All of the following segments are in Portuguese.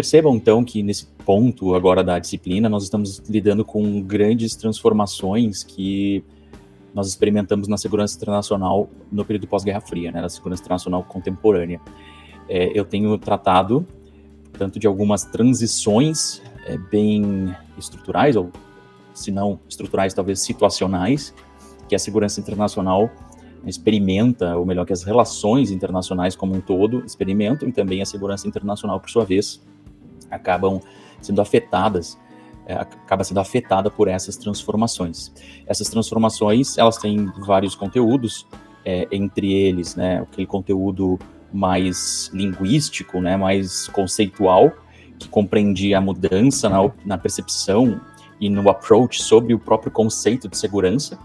Percebam, então, que nesse ponto agora da disciplina, nós estamos lidando com grandes transformações que nós experimentamos na segurança internacional no período pós-Guerra Fria, né, na segurança internacional contemporânea. Eu tenho tratado tanto de algumas transições bem estruturais, ou se não estruturais, talvez situacionais, que a segurança internacional experimenta, ou melhor, que as relações internacionais como um todo experimentam, e também a segurança internacional, por sua vez, acaba sendo afetada por essas transformações. Essas transformações, elas têm vários conteúdos, entre eles, né, aquele conteúdo mais linguístico, né, mais conceitual, que compreendia a mudança na percepção e no approach sobre o próprio conceito de segurança,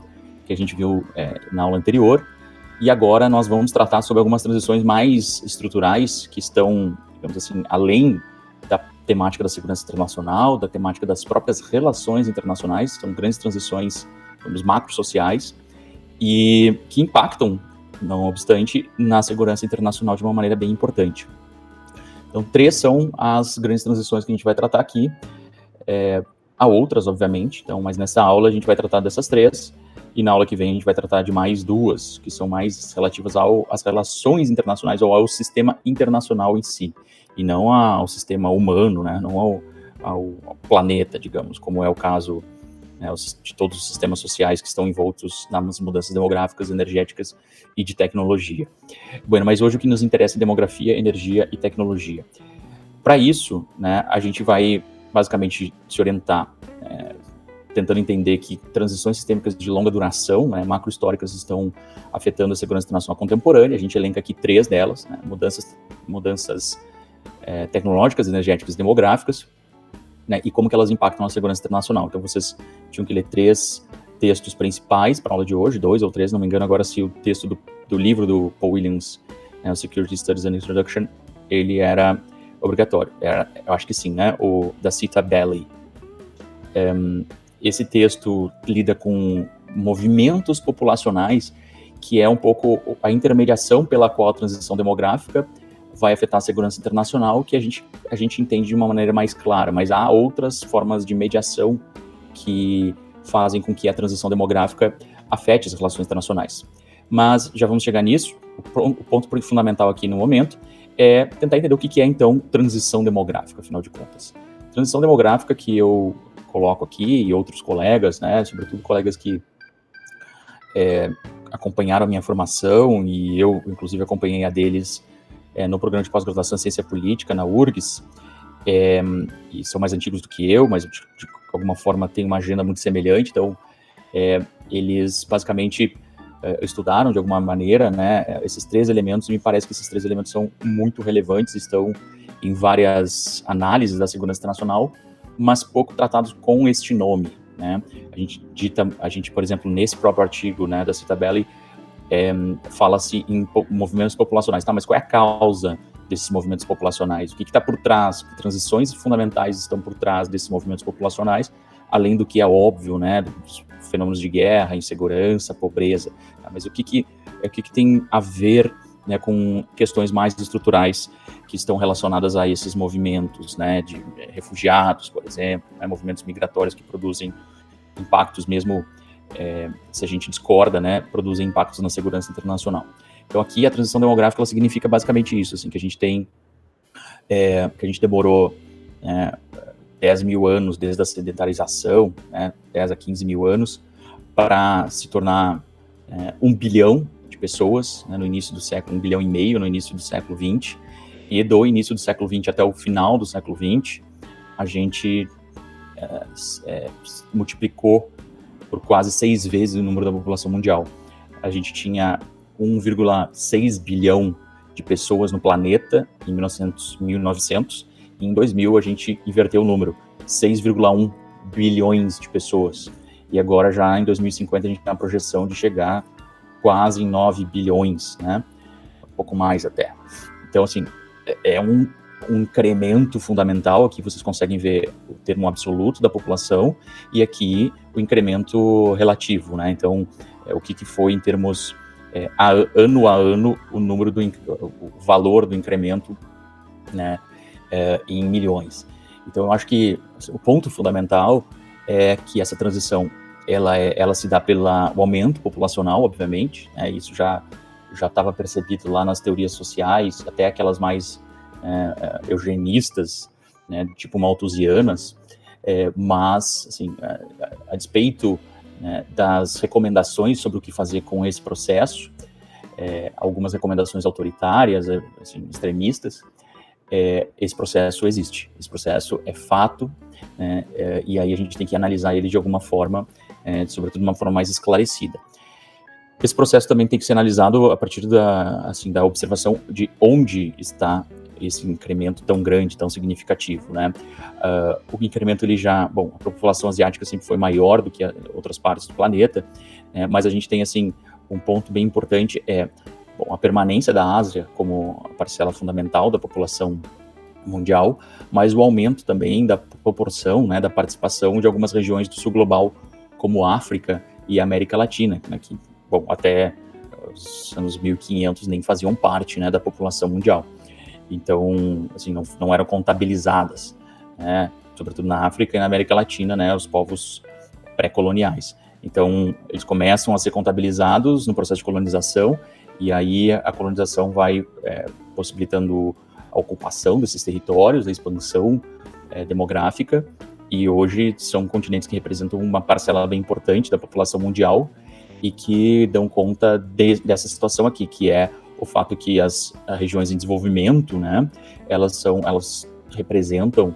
que a gente viu na aula anterior. E agora nós vamos tratar sobre algumas transições mais estruturais, que estão, digamos assim, além da temática da segurança internacional, da temática das próprias relações internacionais. São grandes transições, digamos, macro-sociais, e que impactam, não obstante, na segurança internacional de uma maneira bem importante. Então, 3 são as grandes transições que a gente vai tratar aqui. Há outras, obviamente, então, mas nessa aula a gente vai tratar dessas 3, e na aula que vem a gente vai tratar de mais 2, que são mais relativas às relações internacionais ou ao sistema internacional em si, e não ao sistema humano, né, não ao planeta, digamos, como é o caso, né, de todos os sistemas sociais que estão envoltos nas mudanças demográficas, energéticas e de tecnologia. Bueno, mas hoje o que nos interessa é demografia, energia e tecnologia. Para isso, né, a gente vai basicamente se orientar, tentando entender que transições sistêmicas de longa duração, né, macrohistóricas, estão afetando a segurança internacional contemporânea. A gente elenca aqui 3 delas, né, mudanças tecnológicas, energéticas e demográficas, né, e como que elas impactam a segurança internacional. Então vocês tinham que ler 3 textos principais para a aula de hoje, 2 ou 3, não me engano agora se o texto do livro do Paul Williams, né, o Security Studies and Introduction, ele era obrigatório. Eu acho que sim, né, o da Cita-Belli. Esse texto lida com movimentos populacionais, que é um pouco a intermediação pela qual a transição demográfica vai afetar a segurança internacional, que a gente entende de uma maneira mais clara, mas há outras formas de mediação que fazem com que a transição demográfica afete as relações internacionais. Mas já vamos chegar nisso. O ponto fundamental aqui no momento é tentar entender o que é, então, transição demográfica, afinal de contas. Transição demográfica, que eu coloco aqui, e outros colegas, né, sobretudo colegas que acompanharam a minha formação, e eu, inclusive, acompanhei a deles no programa de pós-graduação em Ciência Política, na URGS, e são mais antigos do que eu, mas de alguma forma têm uma agenda muito semelhante. Então, eles basicamente estudaram de alguma maneira, né, esses 3 elementos, e me parece que esses 3 elementos são muito relevantes, estão em várias análises da segurança internacional, mas pouco tratados com este nome, né? A gente, por exemplo, nesse próprio artigo, né, da Cita-Belli, fala-se em movimentos populacionais, tá? Mas qual é a causa desses movimentos populacionais? O que está por trás? Que transições fundamentais estão por trás desses movimentos populacionais, além do que é óbvio, né, dos fenômenos de guerra, insegurança, pobreza, tá? Mas o que tem a ver, né, com questões mais estruturais que estão relacionadas a esses movimentos, né, de refugiados, por exemplo, né, movimentos migratórios que produzem impactos mesmo, se a gente discorda, né, produzem impactos na segurança internacional. Então aqui a transição demográfica ela significa basicamente isso, assim, que a gente tem, que a gente demorou 10 mil anos desde a sedentarização, né, 10 a 15 mil anos, para se tornar 1 bilhão de pessoas, né, no início do século, 1,5 bilhão no início do século XX, e do início do século XX até o final do século XX, a gente multiplicou por quase 6 vezes o número da população mundial. A gente tinha 1,6 bilhão de pessoas no planeta em 1900, e em 2000 a gente inverteu o número, 6,1 bilhões de pessoas. E agora já em 2050 a gente tem uma projeção de chegar quase em 9 bilhões, né? Um pouco mais até. Então, assim, é um incremento fundamental. Aqui vocês conseguem ver o termo absoluto da população e aqui o incremento relativo, né? Então, o que foi em termos ano a ano o valor do incremento, né, em milhões. Então, eu acho que o ponto fundamental é que essa transição ela se dá pelo aumento populacional, obviamente, né? Isso já estava percebido lá nas teorias sociais, até aquelas mais eugenistas, né, tipo malthusianas, mas, assim, a despeito, né, das recomendações sobre o que fazer com esse processo, algumas recomendações autoritárias, assim, extremistas, esse processo existe, esse processo é fato, né, e aí a gente tem que analisar ele de alguma forma, sobretudo de uma forma mais esclarecida. Esse processo também tem que ser analisado a partir da observação de onde está esse incremento tão grande, tão significativo, né? O incremento, a população asiática sempre foi maior do que outras partes do planeta, né? Mas a gente tem, assim, um ponto bem importante, a permanência da Ásia como a parcela fundamental da população mundial, mas o aumento também da proporção, né, da participação de algumas regiões do sul global, como África e América Latina, né, que, até os anos 1500 nem faziam parte, né, da população mundial. Então, assim, não eram contabilizadas, né, sobretudo na África e na América Latina, né, os povos pré-coloniais. Então, eles começam a ser contabilizados no processo de colonização, e aí a colonização vai possibilitando a ocupação desses territórios, a expansão demográfica, e hoje são continentes que representam uma parcela bem importante da população mundial e que dão conta dessa situação aqui, que é o fato que as regiões em desenvolvimento, né, elas representam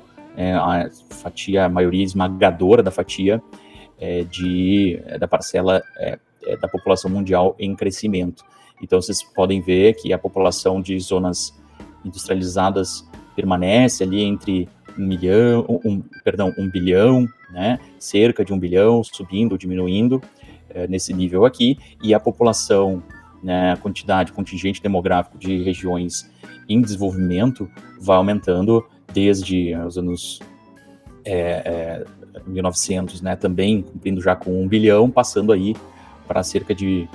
a maioria esmagadora da fatia da parcela da população mundial em crescimento. Então, vocês podem ver que a população de zonas industrializadas permanece ali entre 1 bilhão, né, cerca de 1 bilhão, subindo ou diminuindo nesse nível aqui, e a população, né, a contingente demográfico de regiões em desenvolvimento vai aumentando desde os anos 1900, né, também cumprindo já com 1 bilhão, passando aí para cerca de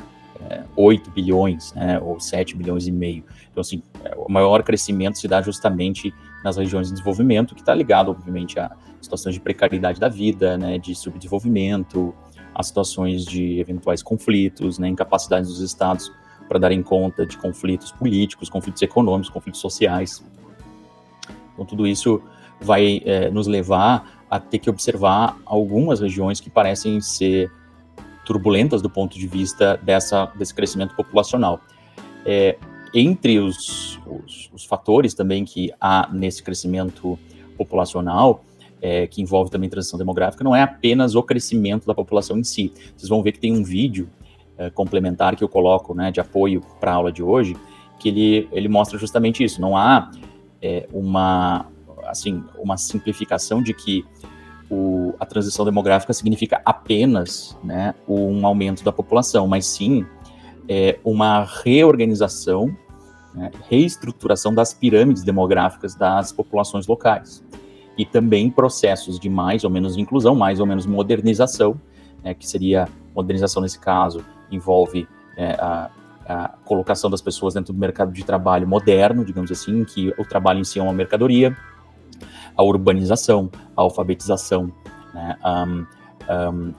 8 bilhões, né, ou 7 bilhões e meio. Então, assim, o maior crescimento se dá justamente nas regiões de desenvolvimento, que está ligado, obviamente, a situações de precariedade da vida, né, de subdesenvolvimento, a situações de eventuais conflitos, né, incapacidade dos estados para darem conta de conflitos políticos, conflitos econômicos, conflitos sociais. Então, tudo isso vai nos levar a ter que observar algumas regiões que parecem ser turbulentas do ponto de vista desse crescimento populacional. Entre os fatores também que há nesse crescimento populacional, que envolve também transição demográfica, não é apenas o crescimento da população em si. Vocês vão ver que tem um vídeo complementar que eu coloco, né, de apoio para a aula de hoje, que ele mostra justamente isso. Não há uma simplificação de que a transição demográfica significa apenas, né, um aumento da população, mas sim uma reorganização, né, reestruturação das pirâmides demográficas das populações locais. E também processos de mais ou menos inclusão, mais ou menos modernização, né, que seria, modernização nesse caso, envolve a colocação das pessoas dentro do mercado de trabalho moderno, digamos assim, que o trabalho em si é uma mercadoria, a urbanização, a alfabetização, né,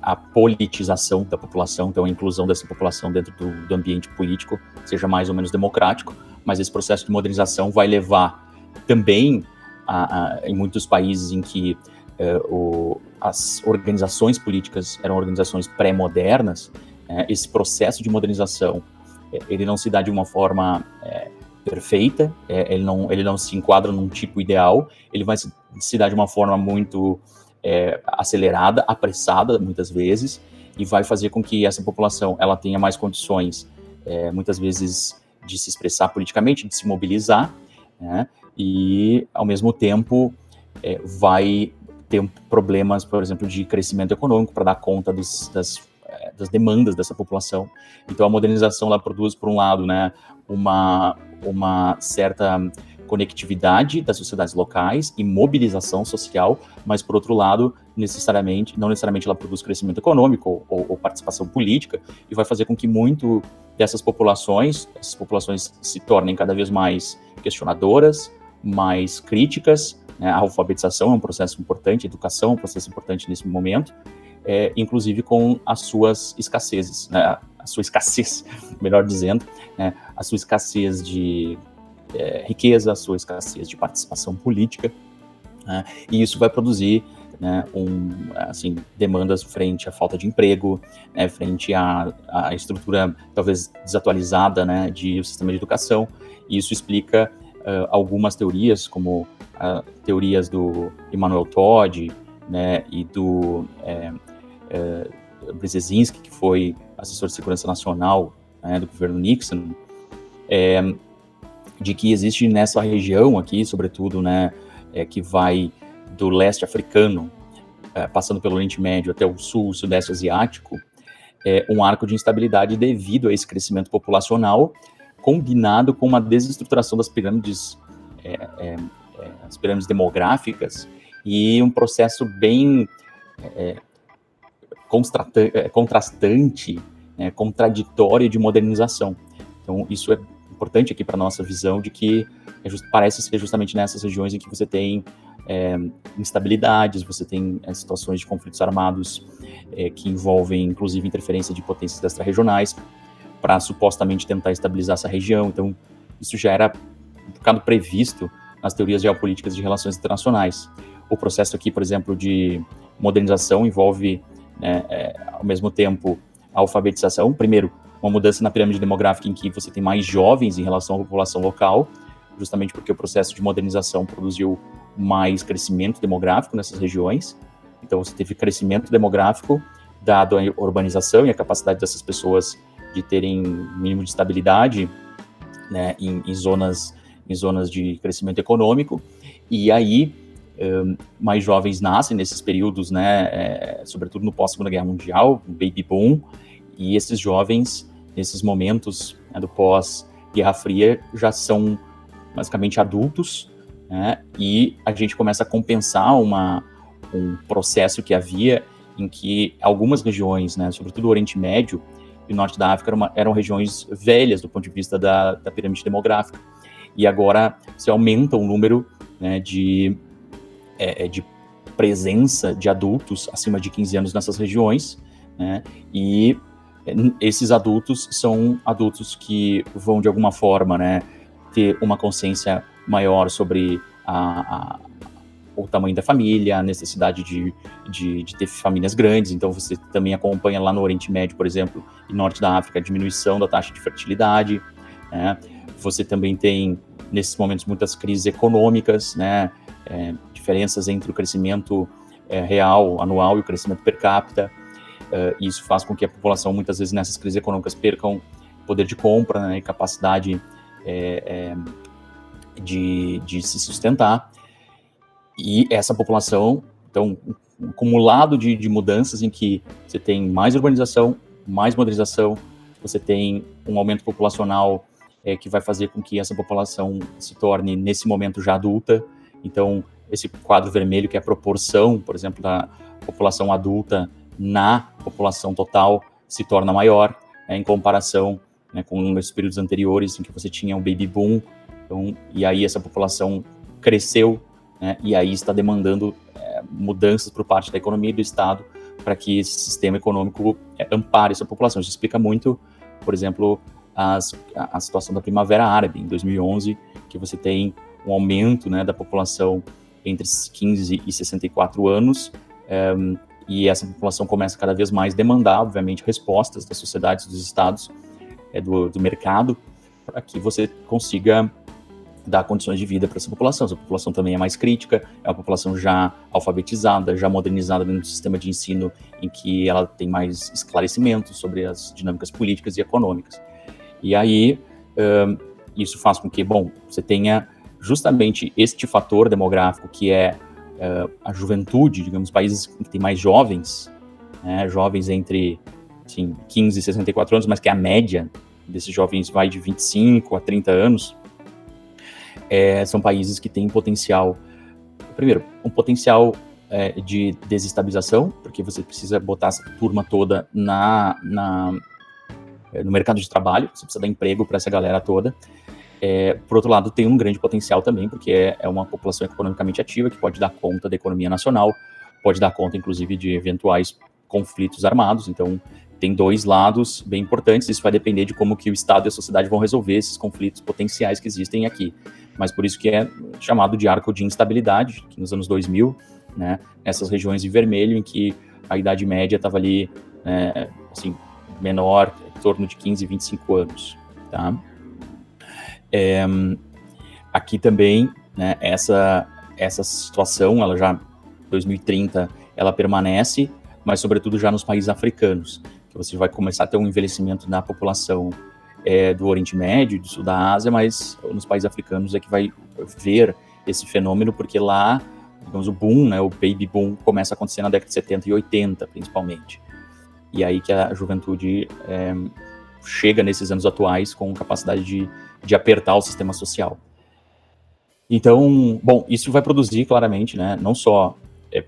a politização da população, então a inclusão dessa população dentro do ambiente político seja mais ou menos democrático, mas esse processo de modernização vai levar também em muitos países em que as organizações políticas eram organizações pré-modernas, esse processo de modernização ele não se dá de uma forma perfeita, ele não se enquadra num tipo ideal, ele vai se dar de uma forma muito acelerada, apressada, muitas vezes, e vai fazer com que essa população ela tenha mais condições, muitas vezes, de se expressar politicamente, de se mobilizar, né, e, ao mesmo tempo, vai ter problemas, por exemplo, de crescimento econômico para dar conta das demandas dessa população. Então, a modernização ela produz, por um lado, né, uma certa conectividade das sociedades locais e mobilização social, mas, por outro lado, não necessariamente ela produz crescimento econômico ou participação política, e vai fazer com que muito essas populações se tornem cada vez mais questionadoras, mais críticas, né? A alfabetização é um processo importante, a educação é um processo importante nesse momento, inclusive com as suas escassezes, né? A sua escassez, melhor dizendo, né? A sua escassez de riqueza, a sua escassez de participação política, né? E isso vai produzir, né, demandas frente à falta de emprego, né, frente à estrutura talvez desatualizada, né, do sistema de educação. E isso explica algumas teorias, como teorias do Emmanuel Todd, né, e do Brzezinski, que foi assessor de segurança nacional, né, do governo Nixon, de que existe nessa região aqui, sobretudo, né, que vai do leste africano, passando pelo Oriente Médio até o sul, sudeste asiático, um arco de instabilidade devido a esse crescimento populacional, combinado com uma desestruturação das pirâmides, as pirâmides demográficas, e um processo bem contrastante, né, contraditório de modernização. Então, isso é importante aqui para a nossa visão de que parece ser justamente nessas regiões em que você tem instabilidades, você tem situações de conflitos armados que envolvem, inclusive, interferência de potências extra-regionais para supostamente tentar estabilizar essa região. Então, isso já era um bocado previsto nas teorias geopolíticas de relações internacionais. O processo aqui, por exemplo, de modernização envolve, né, ao mesmo tempo, a alfabetização. Primeiro, uma mudança na pirâmide demográfica em que você tem mais jovens em relação à população local, justamente porque o processo de modernização produziu mais crescimento demográfico nessas regiões. Então, você teve crescimento demográfico, dado a urbanização e a capacidade dessas pessoas de terem mínimo de estabilidade, né, em zonas de crescimento econômico. E aí, mais jovens nascem nesses períodos, né, sobretudo no pós-Segunda Guerra Mundial, o baby boom, e esses jovens, nesses momentos, né, do pós-Guerra Fria, já são basicamente adultos, né, e a gente começa a compensar um processo que havia em que algumas regiões, né, sobretudo o Oriente Médio e o Norte da África, eram regiões velhas do ponto de vista da pirâmide demográfica. E agora se aumenta o número, né, de presença de adultos acima de 15 anos nessas regiões, né, e esses adultos são adultos que vão, de alguma forma, né, ter uma consciência maior sobre o tamanho da família, a necessidade de ter famílias grandes. Então, você também acompanha lá no Oriente Médio, por exemplo, e Norte da África, a diminuição da taxa de fertilidade, né? Você também tem, nesses momentos, muitas crises econômicas, né? Diferenças entre o crescimento real, anual, e o crescimento per capita. Isso faz com que a população, muitas vezes, nessas crises econômicas, percam poder de compra, né, e capacidade de se sustentar. E essa população, então, um acumulado de mudanças em que você tem mais urbanização, mais modernização, você tem um aumento populacional que vai fazer com que essa população se torne, nesse momento, já adulta. Então, esse quadro vermelho, que é a proporção, por exemplo, da população adulta na população total, se torna maior, né, em comparação, né, com os períodos anteriores, em que você tinha um baby boom. Então, e aí essa população cresceu, né, e aí está demandando mudanças por parte da economia e do Estado para que esse sistema econômico ampare essa população. Isso explica muito, por exemplo, a situação da Primavera Árabe, em 2011, que você tem um aumento, né, da população entre 15 e 64 anos, e essa população começa cada vez mais a demandar, obviamente, respostas das sociedades, dos estados, do mercado, para que você consiga dar condições de vida para essa população. Essa população também é mais crítica, é uma população já alfabetizada, já modernizada dentro do sistema de ensino, em que ela tem mais esclarecimentos sobre as dinâmicas políticas e econômicas. E aí, isso faz com que, você tenha justamente este fator demográfico, que é a juventude, digamos, países que têm mais jovens, né, jovens entre 15 e 64 anos, mas que a média desses jovens vai de 25 a 30 anos, são países que têm potencial, primeiro, um potencial de desestabilização, porque você precisa botar essa turma toda no mercado de trabalho, você precisa dar emprego para essa galera toda, Por outro lado, tem um grande potencial também, porque é uma população economicamente ativa, que pode dar conta da economia nacional, pode dar conta, inclusive, de eventuais conflitos armados. Então, tem dois lados bem importantes. Isso vai depender de como que o Estado e a sociedade vão resolver esses conflitos potenciais que existem aqui. Mas por isso que é chamado de arco de instabilidade, que nos anos 2000, né, essas regiões de vermelho, em que a Idade Média estava ali, assim, menor, em torno de 15, 25 anos, tá? Aqui também, né, essa situação, ela já, 2030, ela permanece, mas sobretudo já nos países africanos, que você vai começar a ter um envelhecimento da população do Oriente Médio, do Sul da Ásia, mas nos países africanos é que vai ver esse fenômeno, porque lá, digamos, o boom, né, o baby boom, começa a acontecer na década de 70 e 80, principalmente. E aí que a juventude chega nesses anos atuais com capacidade de apertar o sistema social. Então, bom, isso vai produzir claramente, né, não só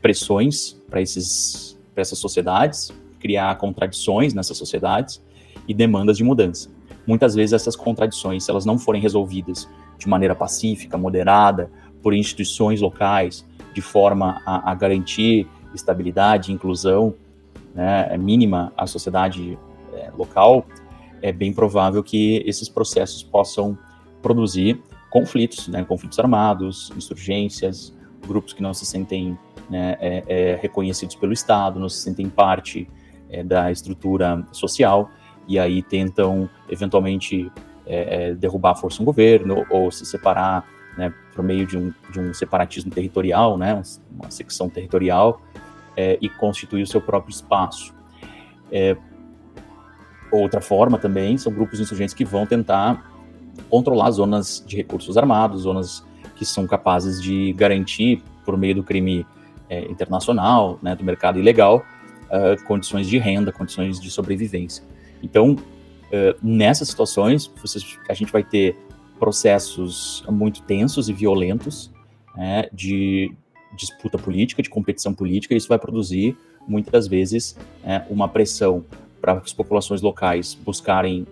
pressões para essas sociedades, criar contradições nessas sociedades e demandas de mudança. Muitas vezes essas contradições, se elas não forem resolvidas de maneira pacífica, moderada, por instituições locais, de forma a garantir estabilidade e inclusão, né, mínima à sociedade local, é bem provável que esses processos possam produzir conflitos, né, conflitos armados, insurgências, grupos que não se sentem, né, reconhecidos pelo Estado, não se sentem parte da estrutura social, e aí tentam, eventualmente, derrubar a força do governo, ou se separar, né, por meio de um separatismo territorial, né, uma secção territorial, e constituir o seu próprio espaço. Outra forma também são grupos insurgentes que vão tentar controlar zonas de recursos armados, zonas que são capazes de garantir, por meio do crime internacional, né, do mercado ilegal, condições de renda, condições de sobrevivência. Então, nessas situações, a gente vai ter processos muito tensos e violentos, né, de disputa política, de competição política, e isso vai produzir, muitas vezes, uma pressão para as populações locais buscarem,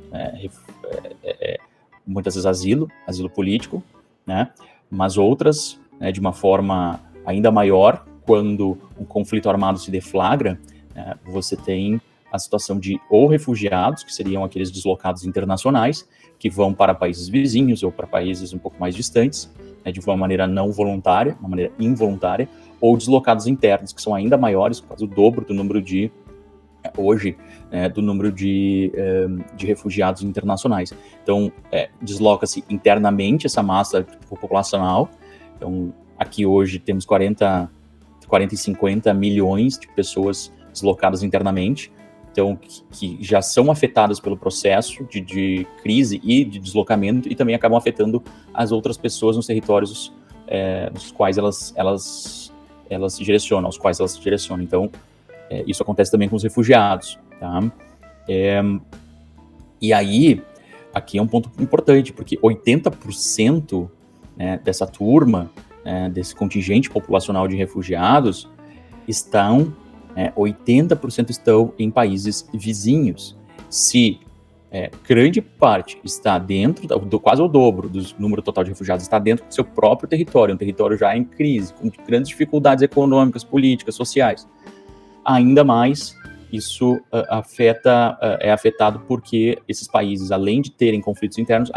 muitas vezes, asilo político, né, mas outras, né, de uma forma ainda maior, quando um conflito armado se deflagra, você tem a situação de ou refugiados, que seriam aqueles deslocados internacionais, que vão para países vizinhos ou para países um pouco mais distantes, né, de uma maneira não voluntária, uma maneira involuntária, ou deslocados internos, que são ainda maiores, quase o dobro do número de, hoje, do número de refugiados internacionais. Então, desloca-se internamente essa massa populacional. Então, aqui hoje temos 40 e 50 milhões de pessoas deslocadas internamente, então, que já são afetadas pelo processo de crise e de deslocamento, e também acabam afetando as outras pessoas nos territórios nos quais elas se direcionam, aos quais elas se direcionam. Então, isso acontece também com os refugiados, tá? E aí, aqui é um ponto importante, porque 80%, né, dessa turma, desse contingente populacional de refugiados, 80% estão em países vizinhos. Se grande parte está dentro, quase o dobro do número total de refugiados está dentro do seu próprio território, um território já em crise, com grandes dificuldades econômicas, políticas, sociais, ainda mais isso é afetado porque esses países, além de terem conflitos internos,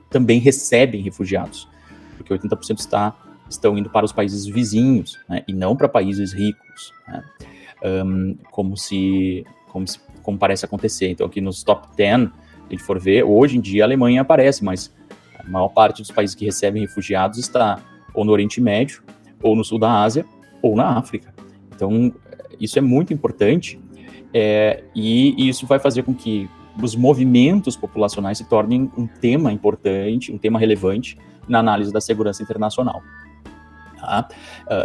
também recebem refugiados, porque 80% estão indo para os países vizinhos, né, e não para países ricos, né, como parece acontecer. Então, aqui nos top 10, se a gente for ver, hoje em dia a Alemanha aparece, mas a maior parte dos países que recebem refugiados está ou no Oriente Médio, ou no Sul da Ásia, ou na África. Então, isso é muito importante, e isso vai fazer com que os movimentos populacionais se tornem um tema importante, um tema relevante na análise da segurança internacional. Tá?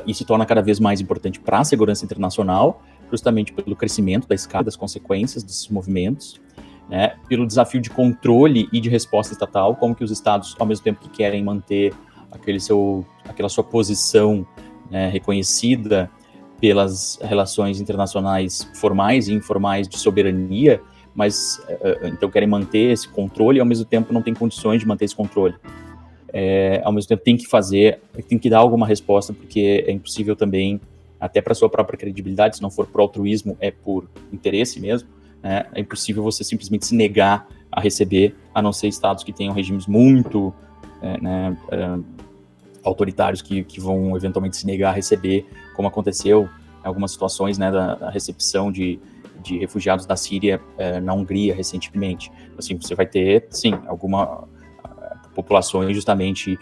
E se torna cada vez mais importante para a segurança internacional, justamente pelo crescimento da escala das consequências desses movimentos, né, pelo desafio de controle e de resposta estatal, como que os estados, ao mesmo tempo que querem manter aquela sua posição, né, reconhecida pelas relações internacionais formais e informais de soberania, mas então querem manter esse controle e ao mesmo tempo não tem condições de manter esse controle. Ao mesmo tempo tem que dar alguma resposta, porque é impossível também, até para sua própria credibilidade, se não for por altruísmo, é por interesse mesmo, né? É impossível você simplesmente se negar a receber, a não ser estados que tenham regimes muito autoritários que vão eventualmente se negar a receber, como aconteceu em algumas situações, né, da recepção de refugiados da Síria na Hungria recentemente. Assim, você vai ter, sim, populações justamente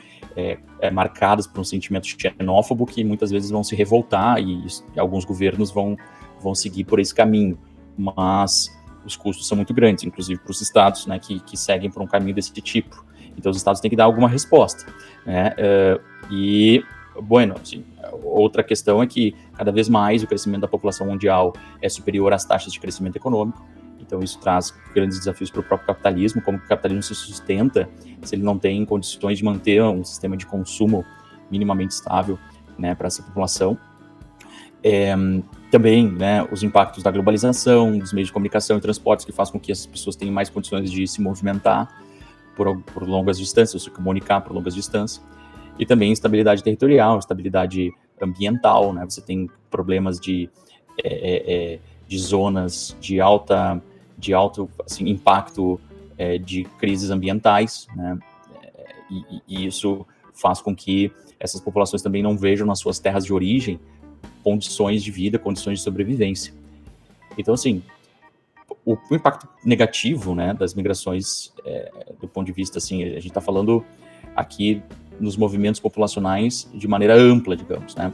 marcadas por um sentimento xenófobo que muitas vezes vão se revoltar e alguns governos vão seguir por esse caminho, mas os custos são muito grandes, inclusive para os estados, né, que seguem por um caminho desse tipo. Então os estados têm que dar alguma resposta, né? Assim, outra questão é que cada vez mais o crescimento da população mundial é superior às taxas de crescimento econômico. Então isso traz grandes desafios para o próprio capitalismo, como que o capitalismo se sustenta se ele não tem condições de manter um sistema de consumo minimamente estável, né, para essa população. Também, né, os impactos da globalização, dos meios de comunicação e transportes que fazem com que essas pessoas tenham mais condições de se movimentar por longas distâncias, se comunicar por longas distâncias. E também instabilidade territorial, instabilidade ambiental, né? Você tem problemas de zonas de alto assim, impacto de crises ambientais, né? E isso faz com que essas populações também não vejam nas suas terras de origem condições de vida, condições de sobrevivência. Então, assim, o impacto negativo, né, das migrações, do ponto de vista, assim, a gente está falando aqui nos movimentos populacionais de maneira ampla, digamos, né?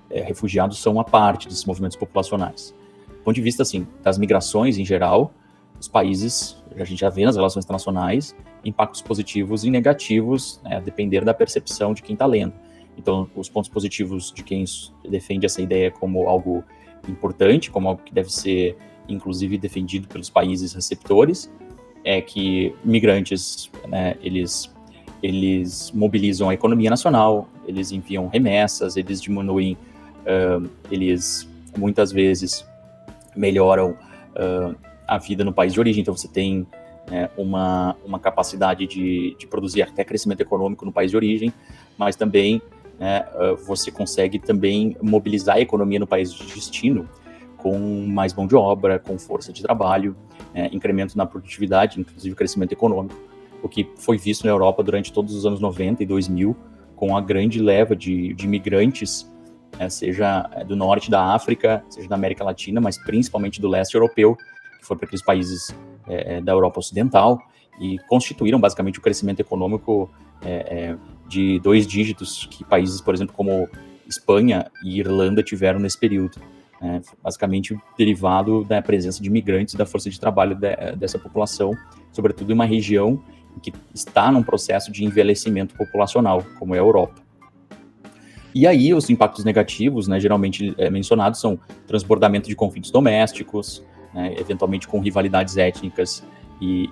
Refugiados são uma parte desses movimentos populacionais. Do ponto de vista, assim, das migrações em geral, os países, a gente já vê nas relações internacionais, impactos positivos e negativos, né, a depender da percepção de quem está lendo. Então, os pontos positivos de quem defende essa ideia como algo importante, como algo que deve ser, inclusive, defendido pelos países receptores, é que migrantes, né, eles mobilizam a economia nacional, eles enviam remessas, eles diminuem, eles muitas vezes melhoram a vida no país de origem. Então, você tem uma capacidade de produzir até crescimento econômico no país de origem, mas também você consegue também mobilizar a economia no país de destino com mais mão de obra, com força de trabalho, incremento na produtividade, inclusive crescimento econômico, o que foi visto na Europa durante todos os anos 90 e 2000, com a grande leva de imigrantes, seja do norte da África, seja da América Latina, mas principalmente do leste europeu, que foi para aqueles países da Europa Ocidental, e constituíram basicamente o crescimento econômico de 2 dígitos que países, por exemplo, como Espanha e Irlanda tiveram nesse período. Basicamente derivado da presença de imigrantes e da força de trabalho dessa população, sobretudo em uma região que está num processo de envelhecimento populacional, como é a Europa. E aí os impactos negativos, né, geralmente mencionados, são transbordamento de conflitos domésticos, né, eventualmente com rivalidades étnicas e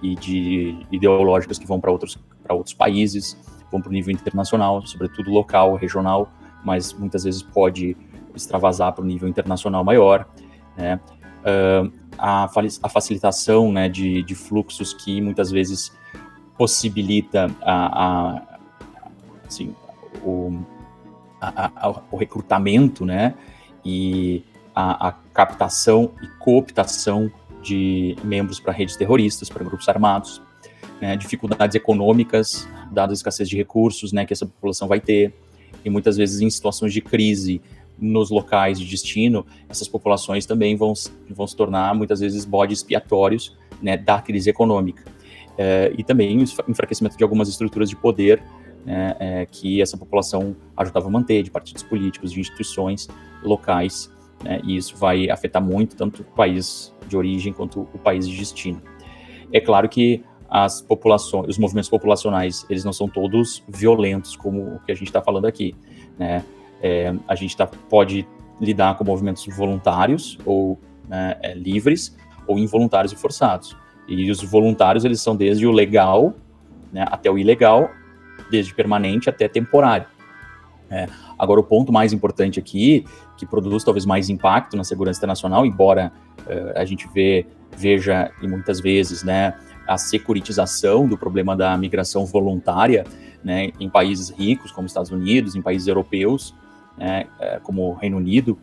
ideológicas que vão para outros países, vão para o nível internacional, sobretudo local, regional, mas muitas vezes pode extravasar para o nível internacional maior, né? A facilitação, né, de fluxos que muitas vezes possibilita o recrutamento, né, e a captação e cooptação de membros para redes terroristas, para grupos armados, né, dificuldades econômicas, dada a escassez de recursos, né, que essa população vai ter, e muitas vezes em situações de crise nos locais de destino, essas populações também vão se tornar muitas vezes bodes expiatórios, né, da crise econômica. E também o enfraquecimento de algumas estruturas de poder, né, que essa população ajudava a manter, de partidos políticos, de instituições locais, né, e isso vai afetar muito tanto o país de origem quanto o país de destino. É claro que os movimentos populacionais, eles não são todos violentos, como o que a gente está falando aqui, né? A gente pode lidar com movimentos voluntários ou livres, ou involuntários e forçados. E os voluntários, eles são desde o legal, né, até o ilegal, desde permanente até temporário. Agora, o ponto mais importante aqui, que produz talvez mais impacto na segurança internacional, embora a gente vê veja, e muitas vezes, né, a securitização do problema da migração voluntária, né, em países ricos como Estados Unidos, em países europeus, né, como Reino Unido,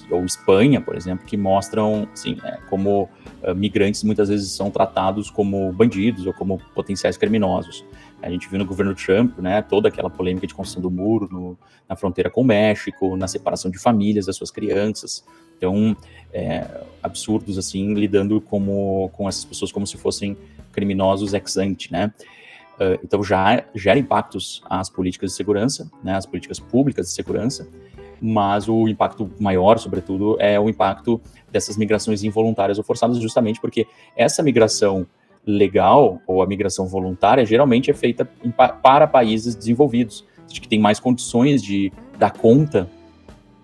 ou Espanha, por exemplo, que mostram assim, como migrantes muitas vezes são tratados como bandidos ou como potenciais criminosos. A gente viu no governo Trump, né, toda aquela polêmica de construção do muro na fronteira com o México, na separação de famílias das suas crianças. Então, absurdos assim, lidando com essas pessoas como se fossem criminosos ex ante, né? Então já gera impactos às políticas de segurança, né, às políticas públicas de segurança, mas o impacto maior, sobretudo, é o impacto dessas migrações involuntárias ou forçadas, justamente porque essa migração legal ou a migração voluntária geralmente é feita para países desenvolvidos, que têm mais condições de dar conta,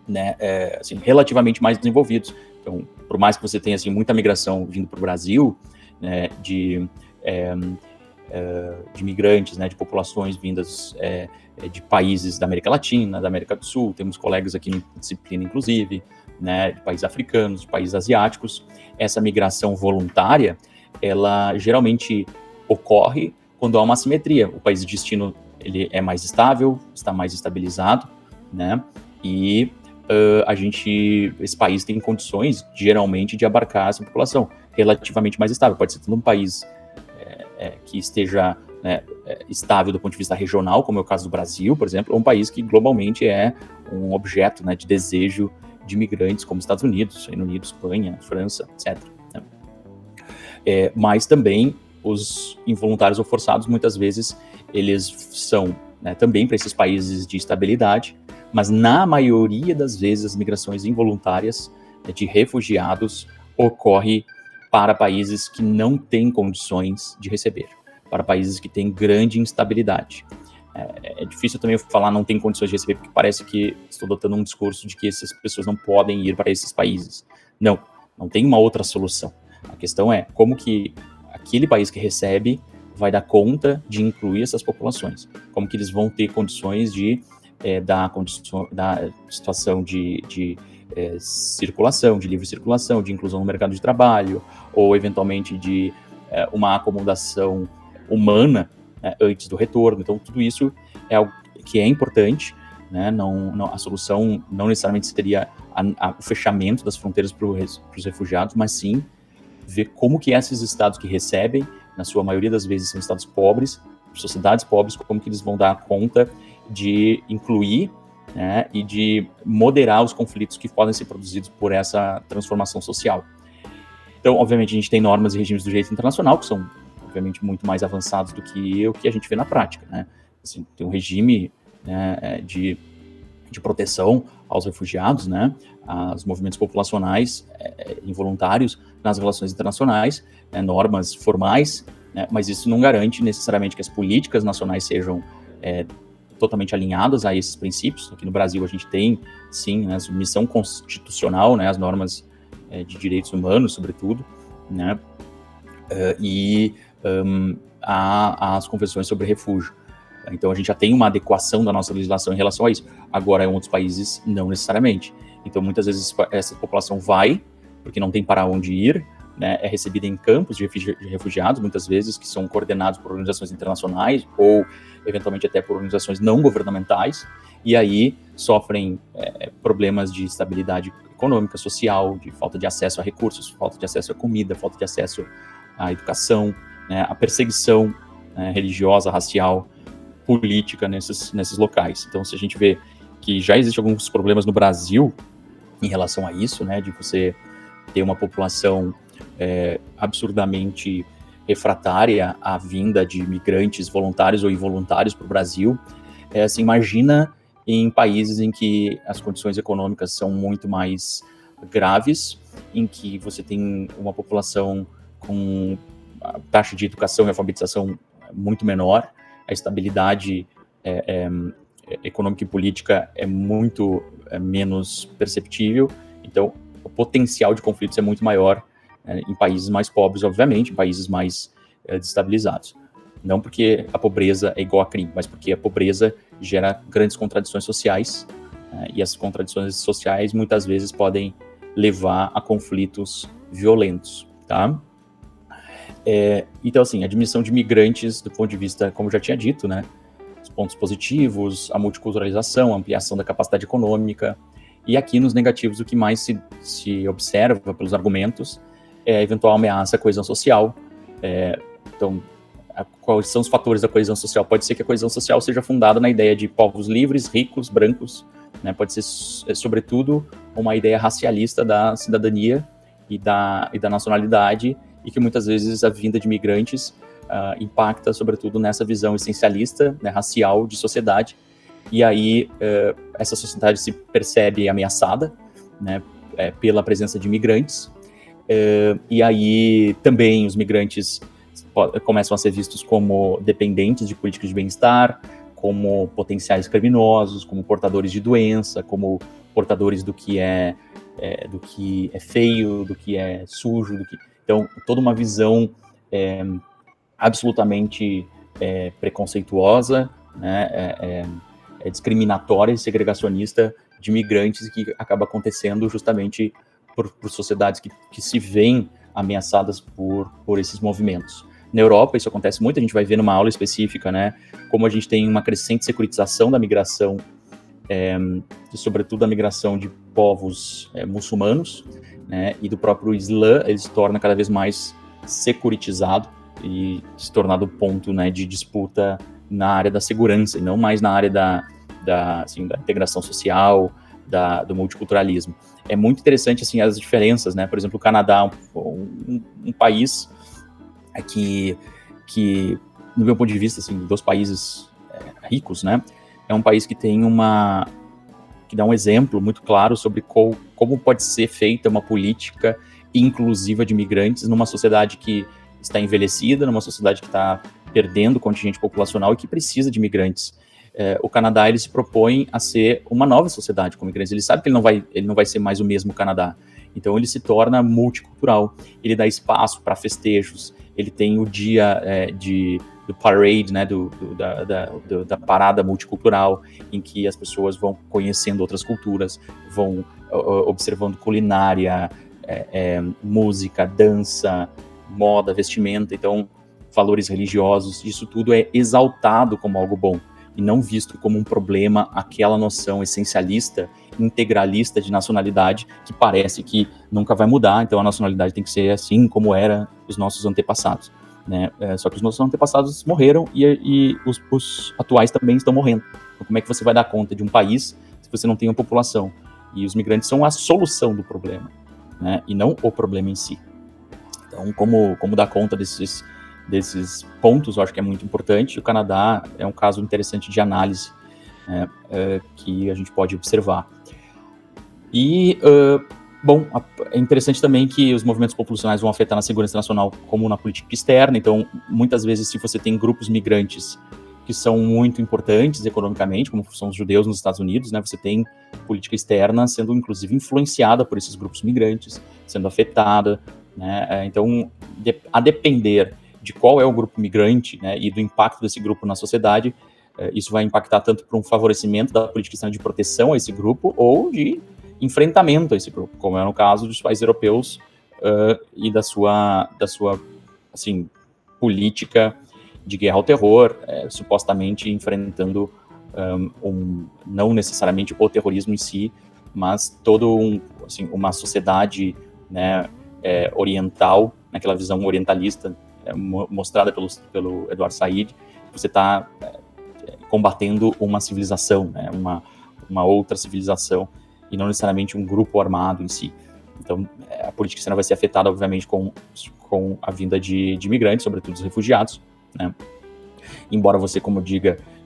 né, assim, relativamente mais desenvolvidos. Então, por mais que você tenha assim, muita migração vindo para o Brasil, né, de migrantes, né, de populações vindas de países da América Latina, da América do Sul, temos colegas aqui em disciplina, inclusive, né, de países africanos, de países asiáticos. Essa migração voluntária, ela geralmente ocorre quando há uma assimetria. O país de destino ele é mais estável, está mais estabilizado, né, e esse país tem condições, geralmente, de abarcar essa população relativamente mais estável. Pode ser tanto um país que esteja, né, estável do ponto de vista regional, como é o caso do Brasil, por exemplo, ou um país que globalmente é um objeto, né, de desejo de imigrantes, como Estados Unidos, Reino Unido, Espanha, França, etc. Né? Mas também os involuntários ou forçados, muitas vezes, eles são, né, também para esses países de estabilidade, mas na maioria das vezes as migrações involuntárias, né, de refugiados ocorre para países que não têm condições de receber, para países que têm grande instabilidade. É difícil também falar não tem condições de receber, porque parece que estou adotando um discurso de que essas pessoas não podem ir para esses países. Não tem uma outra solução. A questão é como que aquele país que recebe vai dar conta de incluir essas populações, como que eles vão ter condições de da situação de circulação, de livre circulação, de inclusão no mercado de trabalho, ou eventualmente de uma acomodação humana, né, antes do retorno. Então, tudo isso é algo que é importante, né? A solução não necessariamente seria o fechamento das fronteiras para os refugiados, mas sim ver como que esses estados que recebem, na sua maioria das vezes são estados pobres, sociedades pobres, como que eles vão dar conta de incluir, né, e de moderar os conflitos que podem ser produzidos por essa transformação social. Então, obviamente, a gente tem normas e regimes do direito internacional que são, obviamente, muito mais avançados do que o que a gente vê na prática, né? Assim, tem um regime, né, de proteção aos refugiados, né, aos movimentos populacionais involuntários nas relações internacionais, né, normas formais, né, mas isso não garante necessariamente que as políticas nacionais sejam totalmente alinhadas a esses princípios. Aqui no Brasil a gente tem, sim, né, submissão constitucional, né, as normas de direitos humanos, sobretudo, né, e as convenções sobre refúgio. Então a gente já tem uma adequação da nossa legislação em relação a isso. Agora, em outros países, não necessariamente. Então muitas vezes essa população vai, porque não tem para onde ir, né, é recebida em campos de refugiados, muitas vezes, que são coordenados por organizações internacionais ou, eventualmente, até por organizações não governamentais, e aí sofrem problemas de estabilidade econômica, social, de falta de acesso a recursos, falta de acesso a comida, falta de acesso à educação, né, a perseguição religiosa, racial, política nesses locais. Então, se a gente vê que já existem alguns problemas no Brasil em relação a isso, né, de você ter uma população absurdamente refratária à vinda de migrantes voluntários ou involuntários para o Brasil, assim, imagina em países em que as condições econômicas são muito mais graves, em que você tem uma população com a taxa de educação e alfabetização muito menor, a estabilidade econômica e política é muito menos perceptível, então o potencial de conflitos é muito maior em países mais pobres, obviamente, em países mais desestabilizados. Não porque a pobreza é igual a crime, mas porque a pobreza gera grandes contradições sociais, e as contradições sociais muitas vezes podem levar a conflitos violentos, tá? Então, assim, a admissão de migrantes, do ponto de vista, como eu já tinha dito, né, os pontos positivos, a multiculturalização, a ampliação da capacidade econômica, e aqui nos negativos o que mais se observa pelos argumentos é a eventual ameaça à coesão social. Então, quais são os fatores da coesão social? Pode ser que a coesão social seja fundada na ideia de povos livres, ricos, brancos, né? Pode ser, sobretudo, uma ideia racialista da cidadania e da nacionalidade, e que muitas vezes a vinda de migrantes impacta, sobretudo, nessa visão essencialista, né, racial de sociedade, e aí essa sociedade se percebe ameaçada, né, pela presença de imigrantes, e aí também os migrantes começam a ser vistos como dependentes de políticas de bem-estar, como potenciais criminosos, como portadores de doença, como portadores do que é feio, do que é sujo, então toda uma visão absolutamente preconceituosa, né, discriminatória e segregacionista de migrantes, que acaba acontecendo justamente por sociedades que se veem ameaçadas por esses movimentos. Na Europa isso acontece muito, a gente vai ver numa aula específica, né, como a gente tem uma crescente securitização da migração, sobretudo a migração de povos muçulmanos, né, e do próprio Islã, ele se torna cada vez mais securitizado e se tornado ponto, né, de disputa na área da segurança, e não mais na área da integração social, do multiculturalismo. É muito interessante, assim, as diferenças, né? Por exemplo, o Canadá, um país que, no meu ponto de vista, assim, dos países ricos, né? É um país que tem que dá um exemplo muito claro sobre como pode ser feita uma política inclusiva de imigrantes numa sociedade que está envelhecida, numa sociedade que está perdendo contingente populacional e que precisa de imigrantes. O Canadá, ele se propõe a ser uma nova sociedade com imigrantes. Ele sabe que ele não vai ser mais o mesmo Canadá. Então ele se torna multicultural. Ele dá espaço para festejos. Ele tem o dia do parade, né, da parada multicultural, em que as pessoas vão conhecendo outras culturas, vão observando culinária, música, dança, moda, vestimenta, então valores religiosos. Isso tudo é exaltado como algo bom e não visto como um problema, aquela noção essencialista, integralista de nacionalidade, que parece que nunca vai mudar, então a nacionalidade tem que ser assim como era os nossos antepassados, né? Só que os nossos antepassados morreram e os atuais também estão morrendo. Então, como é que você vai dar conta de um país se você não tem uma população? E os migrantes são a solução do problema, né? E não o problema em si. Então, como dar conta desses pontos, eu acho que é muito importante. O Canadá é um caso interessante de análise, né, que a gente pode observar. E, é interessante também que os movimentos populacionais vão afetar na segurança nacional como na política externa. Então, muitas vezes, se você tem grupos migrantes que são muito importantes economicamente, como são os judeus nos Estados Unidos, né, você tem política externa sendo, inclusive, influenciada por esses grupos migrantes, sendo afetada, né? Então, a depender de qual é o grupo migrante, né, e do impacto desse grupo na sociedade, isso vai impactar tanto para um favorecimento da política externa de proteção a esse grupo ou de enfrentamento a esse grupo, como é no caso dos países europeus e da sua assim, política de guerra ao terror, supostamente enfrentando não necessariamente o terrorismo em si, mas uma sociedade, né, oriental, naquela visão orientalista mostrada pelo Edward Said. Você está combatendo uma civilização, né, uma outra civilização, e não necessariamente um grupo armado em si. Então, a política externa vai ser afetada, obviamente, com a vinda de imigrantes, sobretudo os refugiados, né? Embora você, como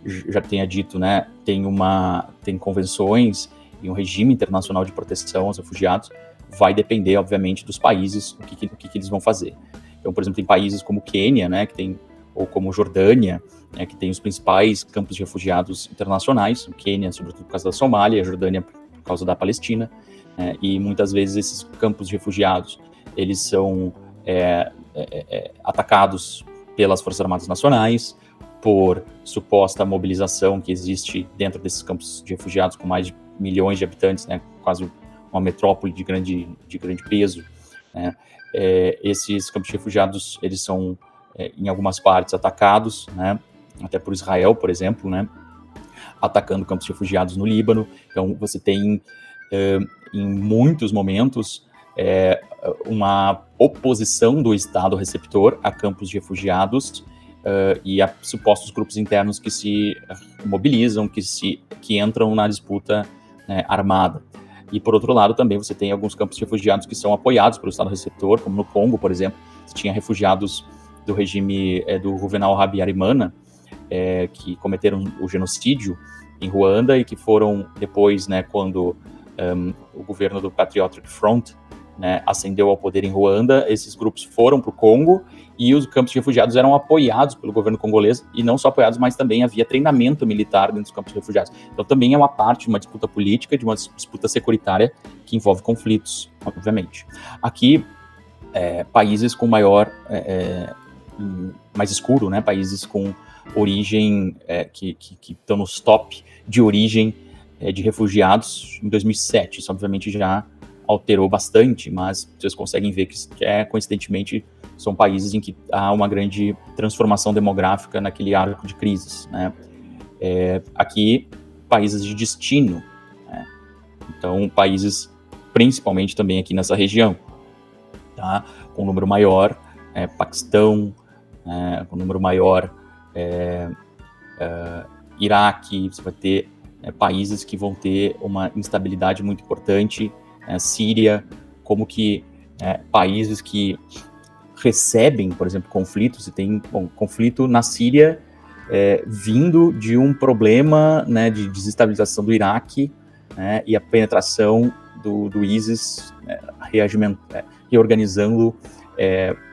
já tenha dito, né, tem convenções e um regime internacional de proteção aos refugiados, vai depender, obviamente, dos países, o que eles vão fazer. Então, por exemplo, tem países como Quênia, né, ou como Jordânia, né, que tem os principais campos de refugiados internacionais. O Quênia, sobretudo por causa da Somália, a Jordânia por causa da Palestina, né, e muitas vezes esses campos de refugiados, eles são atacados pelas Forças Armadas Nacionais, por suposta mobilização que existe dentro desses campos de refugiados com mais de milhões de habitantes, né, quase uma metrópole de grande peso, né, esses campos de refugiados, eles são, em algumas partes, atacados, né, até por Israel, por exemplo, né, atacando campos de refugiados no Líbano. Então, você tem, em muitos momentos, uma oposição do Estado receptor a campos de refugiados e a supostos grupos internos que se mobilizam, que entram na disputa, né, armada. E, por outro lado, também você tem alguns campos de refugiados que são apoiados pelo Estado receptor, como no Congo, por exemplo. Você tinha refugiados do regime do Juvenal Habyarimana, que cometeram o genocídio em Ruanda e que foram depois, né, quando o governo do Patriotic Front, né, ascendeu ao poder em Ruanda, esses grupos foram para o Congo e os campos de refugiados eram apoiados pelo governo congolês, e não só apoiados, mas também havia treinamento militar dentro dos campos de refugiados. Então também é uma parte de uma disputa política, de uma disputa securitária que envolve conflitos, obviamente. Aqui, países com maior, mais escuro, né, países com origem, que estão nos top de origem de refugiados em 2007, isso obviamente já alterou bastante, mas vocês conseguem ver que coincidentemente, são países em que há uma grande transformação demográfica naquele arco de crises, né? Aqui, países de destino, né? Então, países principalmente também aqui nessa região, tá? Com um número maior, Paquistão, com um número maior, Iraque, você vai ter países que vão ter uma instabilidade muito importante, Síria, como que países que recebem, por exemplo, conflitos, e tem conflito na Síria vindo de um problema, né, de desestabilização do Iraque, né, e a penetração do ISIS, reorganizando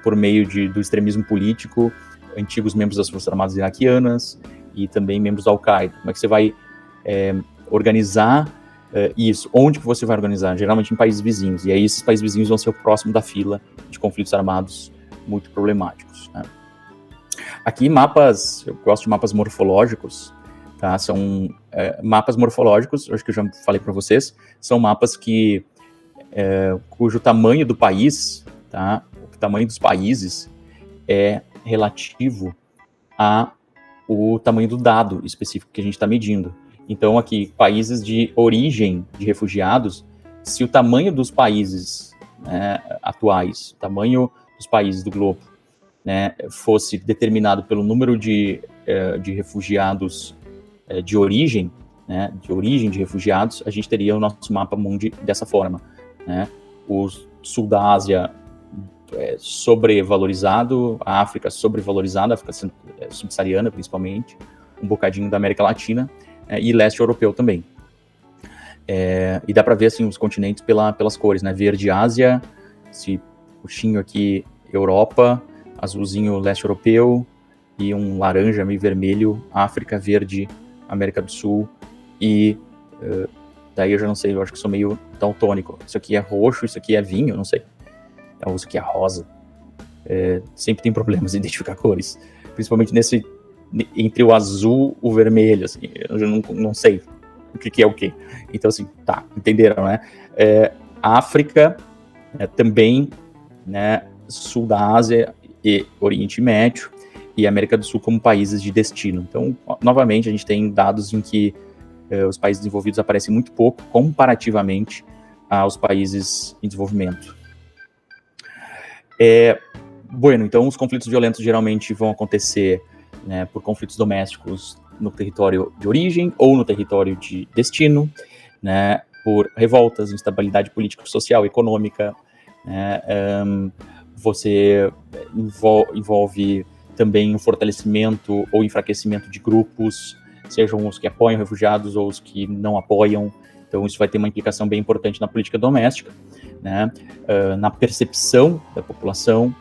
por meio do extremismo político antigos membros das Forças Armadas iraquianas e também membros da Al-Qaeda. Como é que você vai organizar isso? Onde que você vai organizar? Geralmente em países vizinhos. E aí esses países vizinhos vão ser o próximo da fila de conflitos armados muito problemáticos, né? Aqui mapas, eu gosto de mapas morfológicos, tá? São mapas morfológicos, acho que eu já falei para vocês, são mapas cujo tamanho do país, tá? O tamanho dos países é relativo ao tamanho do dado específico que a gente está medindo. Então, aqui, países de origem de refugiados, se o tamanho dos países, né, atuais, o tamanho dos países do globo, né, fosse determinado pelo número de refugiados de origem, né, de refugiados, a gente teria o nosso mapa mundi dessa forma, né? O sul da Ásia sobrevalorizado, a África sobrevalorizada, a África subsaariana principalmente, um bocadinho da América Latina, e leste europeu também. E dá para ver assim, os continentes pelas cores, né? Verde, Ásia, esse roxinho aqui, Europa, azulzinho, leste europeu, e um laranja meio vermelho, África, verde, América do Sul, e daí eu já não sei, eu acho que sou meio daltônico. Isso aqui é roxo, isso aqui é vinho, não sei. Então, isso aqui é rosa. Sempre tem problemas em identificar cores, principalmente entre o azul e o vermelho, assim, eu já não sei o que é o que. Então, assim, tá, entenderam, né? África, também, né, sul da Ásia e Oriente Médio, e América do Sul como países de destino. Então, novamente, a gente tem dados em que os países desenvolvidos aparecem muito pouco, comparativamente aos países em desenvolvimento. Bueno, então, os conflitos violentos geralmente vão acontecer, né, por conflitos domésticos no território de origem ou no território de destino, né, por revoltas, instabilidade política, social, econômica, né, você envolve também o fortalecimento ou enfraquecimento de grupos, sejam os que apoiam refugiados ou os que não apoiam. Então isso vai ter uma implicação bem importante na política doméstica, né, na percepção da população,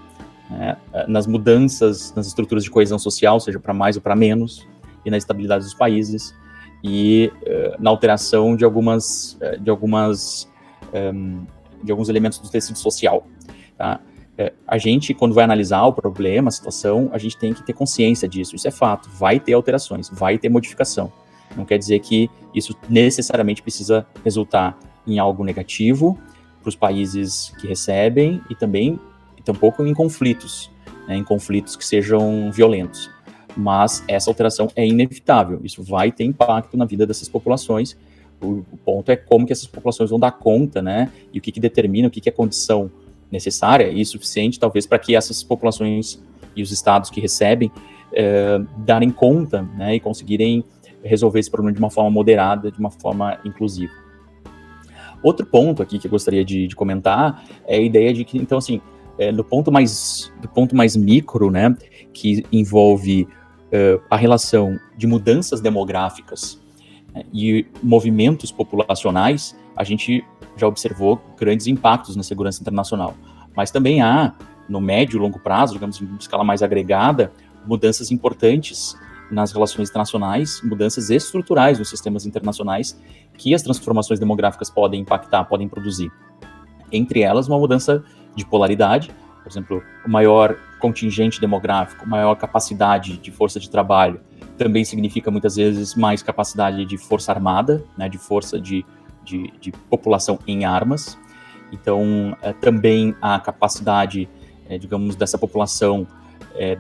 né, nas mudanças nas estruturas de coesão social, seja para mais ou para menos, e na estabilidade dos países, e na alteração de alguns elementos do tecido social, tá? A gente, quando vai analisar o problema, a situação, a gente tem que ter consciência disso, isso é fato, vai ter alterações, vai ter modificação. Não quer dizer que isso necessariamente precisa resultar em algo negativo para os países que recebem e também tampouco em conflitos, né, em conflitos que sejam violentos. Mas essa alteração é inevitável, isso vai ter impacto na vida dessas populações. O ponto é como que essas populações vão dar conta, né, e o que determina, o que é condição necessária e suficiente, talvez, para que essas populações e os estados que recebem darem conta, né, e conseguirem resolver esse problema de uma forma moderada, de uma forma inclusiva. Outro ponto aqui que eu gostaria de comentar é a ideia de que, então, assim, do ponto mais micro, né, que envolve a relação de mudanças demográficas e movimentos populacionais, a gente já observou grandes impactos na segurança internacional. Mas também há, no médio e longo prazo, digamos, em escala mais agregada, mudanças importantes nas relações internacionais, mudanças estruturais nos sistemas internacionais que as transformações demográficas podem impactar, podem produzir. Entre elas, uma mudança de polaridade, por exemplo, o maior contingente demográfico, maior capacidade de força de trabalho, também significa muitas vezes mais capacidade de força armada, né, de força de população em armas. Então, também a capacidade, digamos, dessa população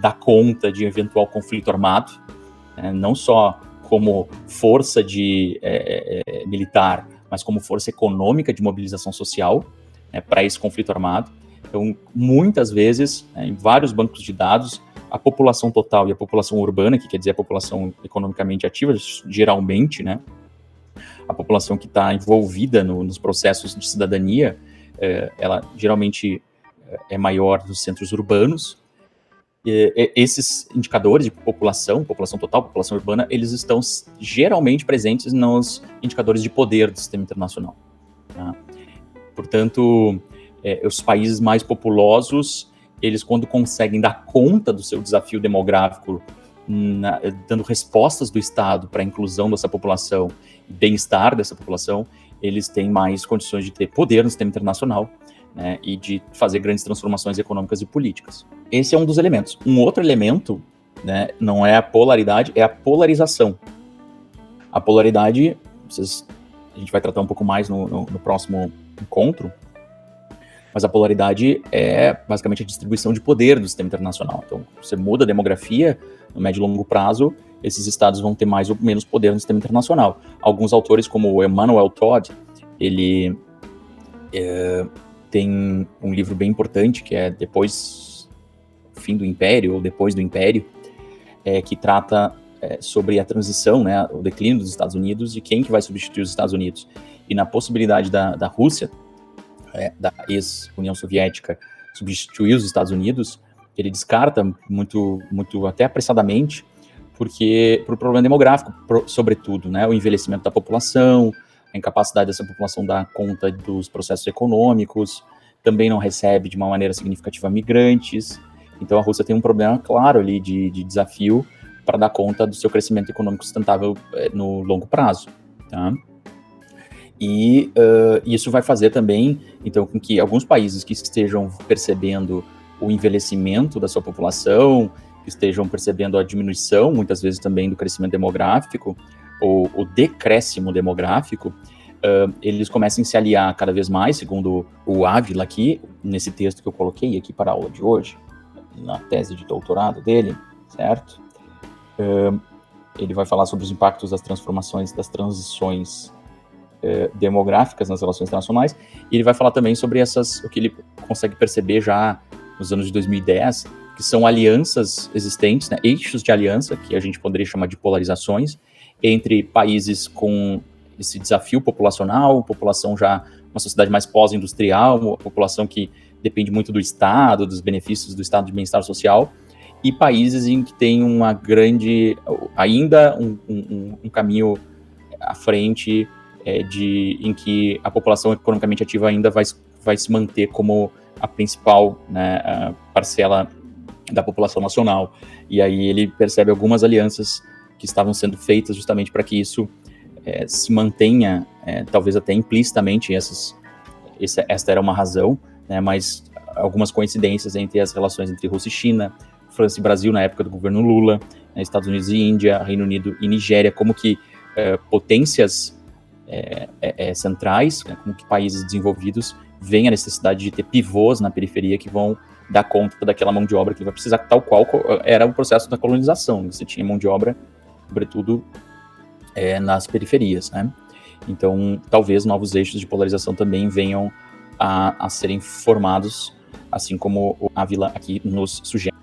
dar conta de eventual conflito armado, não só como força militar, mas como força econômica de mobilização social para esse conflito armado. Então, muitas vezes, em vários bancos de dados, a população total e a população urbana, que quer dizer a população economicamente ativa, geralmente, né, a população que está envolvida nos processos de cidadania, ela geralmente é maior nos centros urbanos. Esses indicadores de população total, população urbana, eles estão geralmente presentes nos indicadores de poder do sistema internacional. Tá? Portanto, os países mais populosos, eles quando conseguem dar conta do seu desafio demográfico, dando respostas do Estado para a inclusão dessa população e bem-estar dessa população, eles têm mais condições de ter poder no sistema internacional, né, e de fazer grandes transformações econômicas e políticas. Esse é um dos elementos. Um outro elemento, né, não é a polaridade, é a polarização. A polaridade, a gente vai tratar um pouco mais no próximo encontro, mas a polaridade é basicamente a distribuição de poder do sistema internacional. Então, você muda a demografia, no médio e longo prazo, esses estados vão ter mais ou menos poder no sistema internacional. Alguns autores, como o Emmanuel Todd, ele tem um livro bem importante, que é Depois do Fim do Império, ou Depois do Império, que trata sobre a transição, né, o declínio dos Estados Unidos e quem que vai substituir os Estados Unidos. E na possibilidade da Rússia, da ex-União Soviética, substituir os Estados Unidos, ele descarta muito, muito até apressadamente, porque por problema demográfico, sobretudo, né, o envelhecimento da população, a incapacidade dessa população dar conta dos processos econômicos, também não recebe de uma maneira significativa migrantes. Então a Rússia tem um problema claro ali de desafio para dar conta do seu crescimento econômico sustentável no longo prazo, tá? E isso vai fazer também, então, com que alguns países que estejam percebendo o envelhecimento da sua população, que estejam percebendo a diminuição, muitas vezes também do crescimento demográfico, ou o decréscimo demográfico, eles comecem a se aliar cada vez mais, segundo o Ávila aqui, nesse texto que eu coloquei aqui para a aula de hoje, na tese de doutorado dele, certo? Ele vai falar sobre os impactos das transformações, das transições demográficas nas relações internacionais, e ele vai falar também sobre o que ele consegue perceber já nos anos de 2010, que são alianças existentes, né, eixos de aliança, que a gente poderia chamar de polarizações, entre países com esse desafio populacional, população já, uma sociedade mais pós-industrial, uma população que depende muito do Estado, dos benefícios do Estado de bem-estar social, e países em que tem uma grande, ainda um caminho à frente, em que a população economicamente ativa ainda vai se manter como a principal, né, a parcela da população nacional. E aí ele percebe algumas alianças que estavam sendo feitas justamente para que isso se mantenha, talvez até implicitamente, esta era uma razão, né, mas algumas coincidências entre as relações entre Rússia e China, França e Brasil na época do governo Lula, né, Estados Unidos e Índia, Reino Unido e Nigéria, como que potências centrais, né, como que países desenvolvidos veem a necessidade de ter pivôs na periferia que vão dar conta daquela mão de obra que ele vai precisar, tal qual era o processo da colonização. Você tinha mão de obra, sobretudo, nas periferias, né? Então, talvez novos eixos de polarização também venham a serem formados, assim como a Vila aqui nos sugere.